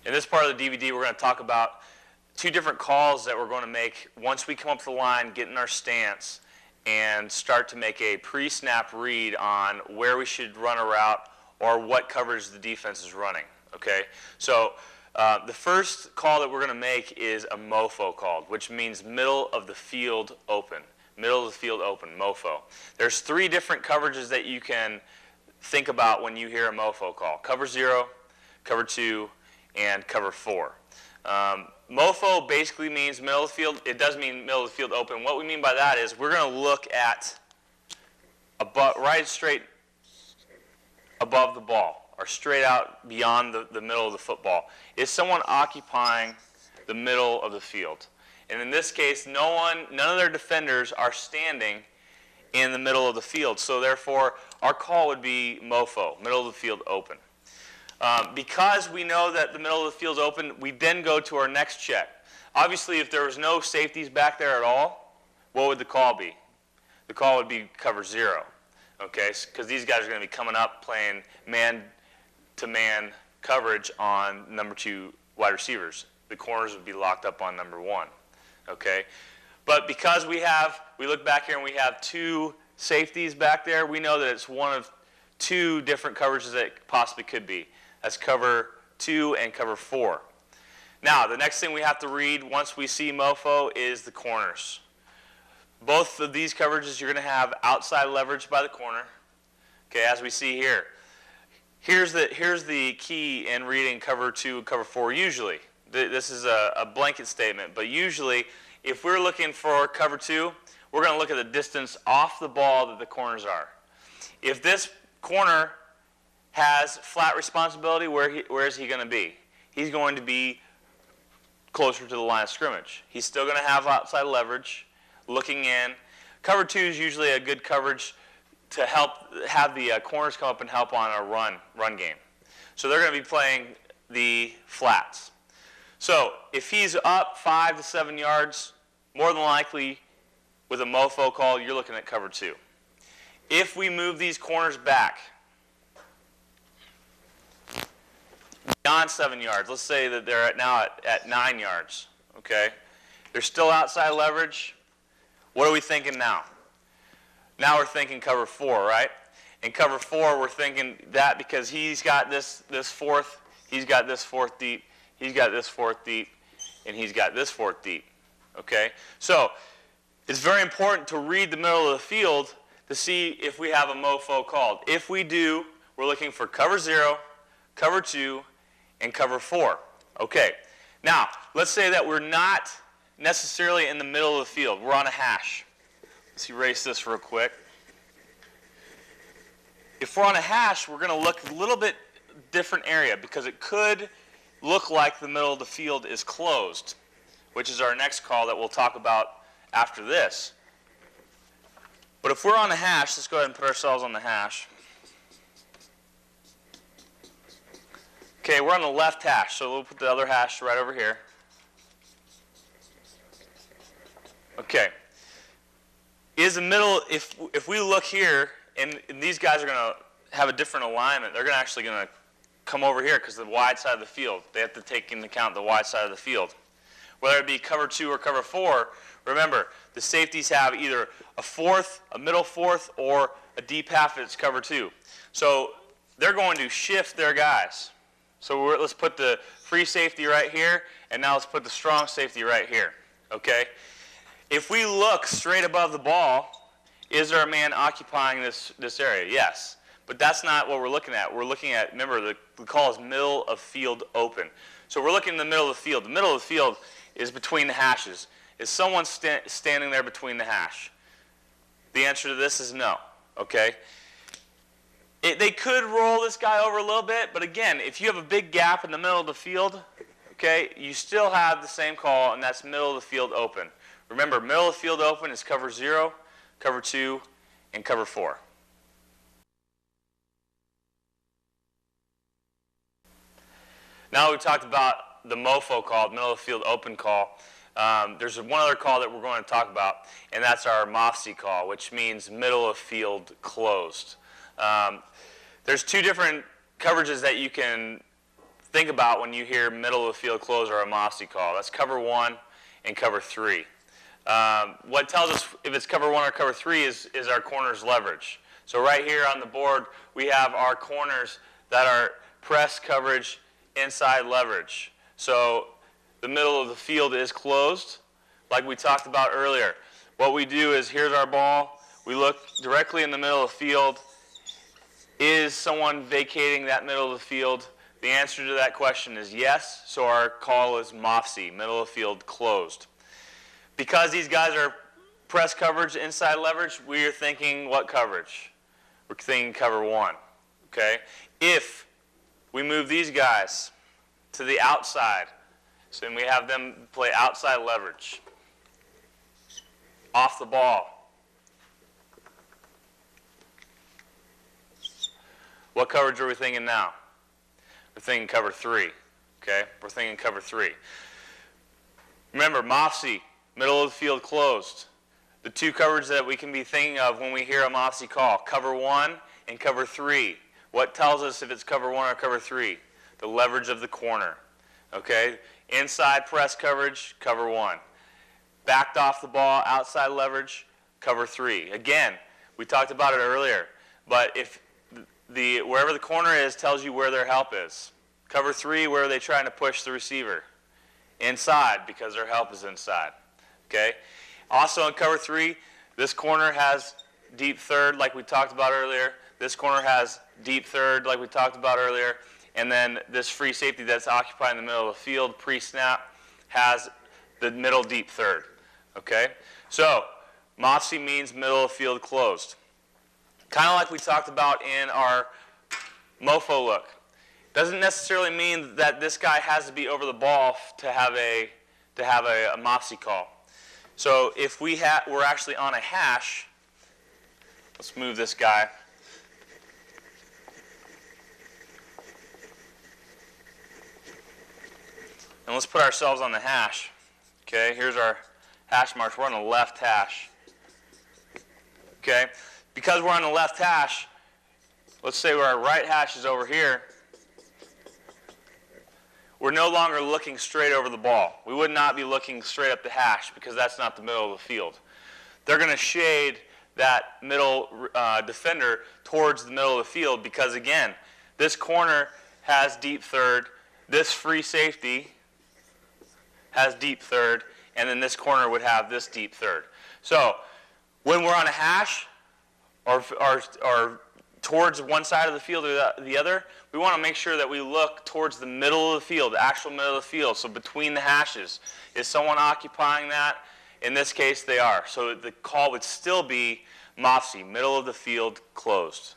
In this part of the DVD, we're going to talk about two different calls that we're going to make once we come up to the line, get in our stance, and start to make a pre-snap read on where we should run a route or what coverage the defense is running. Okay, so the first call that we're going to make is a Mofo call, which means middle of the field open. Middle of the field open, Mofo. There's three different coverages that you can think about when you hear a Mofo call: cover 0, cover 2, and cover 4. Mofo basically means middle of the field. It does mean middle of the field open. What we mean by that is we're going to look at right straight above the ball, or straight out beyond the middle of the football. Is someone occupying the middle of the field? And in this case, none of their defenders are standing in the middle of the field. So therefore, our call would be Mofo, middle of the field open. Because we know that the middle of the field is open, we then go to our next check. Obviously, if there was no safeties back there at all, what would the call be? The call would be cover 0, okay? Because these guys are going to be coming up playing man-to-man coverage on number 2 wide receivers. The corners would be locked up on number 1, okay? But because we look back here and we have 2 safeties back there, we know that it's one of 2 different coverages that it possibly could be. That's cover 2 and cover 4. Now, the next thing we have to read once we see Mofo is the corners. Both of these coverages, you're going to have outside leverage by the corner. Okay, as we see here. Here's the key in reading cover 2 and cover 4 usually. This is a blanket statement, but usually if we're looking for cover 2, we're going to look at the distance off the ball that the corners are. If this corner has flat responsibility, where is he going to be? He's going to be closer to the line of scrimmage. He's still going to have outside leverage, looking in. Cover 2 is usually a good coverage to help have the corners come up and help on a run game. So they're going to be playing the flats. So if he's up 5 to 7 yards, more than likely with a Mofo call, you're looking at cover 2. If we move these corners back beyond 7 yards, let's say that they're now at 9 yards, okay? They're still outside leverage. What are we thinking now? Now we're thinking cover 4, right? In cover 4, we're thinking that because he's got this fourth, he's got this fourth deep, he's got this fourth deep, and he's got this fourth deep, okay? So it's very important to read the middle of the field to see if we have a Mofo called. If we do, we're looking for cover 0, cover 2, and cover 4. Okay, now let's say that we're not necessarily in the middle of the field. We're on a hash. Let's erase this real quick. If we're on a hash, we're going to look a little bit different area because it could look like the middle of the field is closed, which is our next call that we'll talk about after this. But if we're on a hash, let's go ahead and put ourselves on the hash. Okay, we're on the left hash, so we'll put the other hash right over here. Okay. Is the middle, if we look here, and these guys are going to have a different alignment, they're actually going to come over here because the wide side of the field. They have to take into account the wide side of the field. Whether it be cover 2 or cover 4, remember, the safeties have either a fourth, a middle fourth, or a deep half that's cover 2. So they're going to shift their guys. So let's put the free safety right here, and now let's put the strong safety right here, okay? If we look straight above the ball, is there a man occupying this area? Yes, but that's not what we're looking at. We're looking at, remember, the call is middle of field open. So we're looking in the middle of the field. The middle of the field is between the hashes. Is someone standing there between the hash? The answer to this is no, okay? They could roll this guy over a little bit, but again, if you have a big gap in the middle of the field, okay, you still have the same call, and that's middle of the field open. Remember, middle of the field open is cover 0, cover 2, and cover 4. Now we've talked about the Mofo call, middle of the field open call. There's one other call that we're going to talk about, and that's our Mofc call, which means middle of field closed. There's 2 different coverages that you can think about when you hear middle of the field close or a Mofc call. That's cover 1 and cover 3. What tells us if it's cover 1 or cover 3 is our corners leverage. So right here on the board, we have our corners that are press coverage, inside leverage. So the middle of the field is closed, like we talked about earlier. What we do is, here's our ball. We look directly in the middle of the field. Is someone vacating that middle of the field? The answer to that question is yes, so our call is Mofc, middle of the field closed. Because these guys are press coverage, inside leverage, we are thinking what coverage? We're thinking cover 1, okay? If we move these guys to the outside, so then we have them play outside leverage, off the ball, what coverage are we thinking now? We're thinking cover 3, okay? We're thinking cover 3. Remember, Mofc, middle of the field closed. The two coverages that we can be thinking of when we hear a Mofc call, cover 1 and cover 3. What tells us if it's cover 1 or cover 3? The leverage of the corner, okay? Inside press coverage, cover 1. Backed off the ball, outside leverage, cover 3. Again, we talked about it earlier, but if wherever the corner is tells you where their help is. Cover 3, where are they trying to push the receiver? Inside, because their help is inside. Okay? Also in cover 3, this corner has deep third, like we talked about earlier. This corner has deep third, like we talked about earlier. And then this free safety that's occupying the middle of the field pre-snap has the middle deep third. Okay? So, Mofc means middle of field closed. Kind of like we talked about in our Mofo look. Doesn't necessarily mean that this guy has to be over the ball to have a Mofc call. So if we're actually on a hash, let's move this guy. And let's put ourselves on the hash. Okay, here's our hash marks. We're on the left hash. Okay, because we're on the left hash, let's say our right hash is over here. We're no longer looking straight over the ball. We would not be looking straight up the hash because that's not the middle of the field. They're going to shade that middle defender towards the middle of the field because, again, this corner has deep third, this free safety has deep third, and then this corner would have this deep third. So when we're on a hash or towards one side of the field or the other, we want to make sure that we look towards the middle of the field, the actual middle of the field, so between the hashes. Is someone occupying that? In this case, they are. So the call would still be Mofc, middle of the field closed.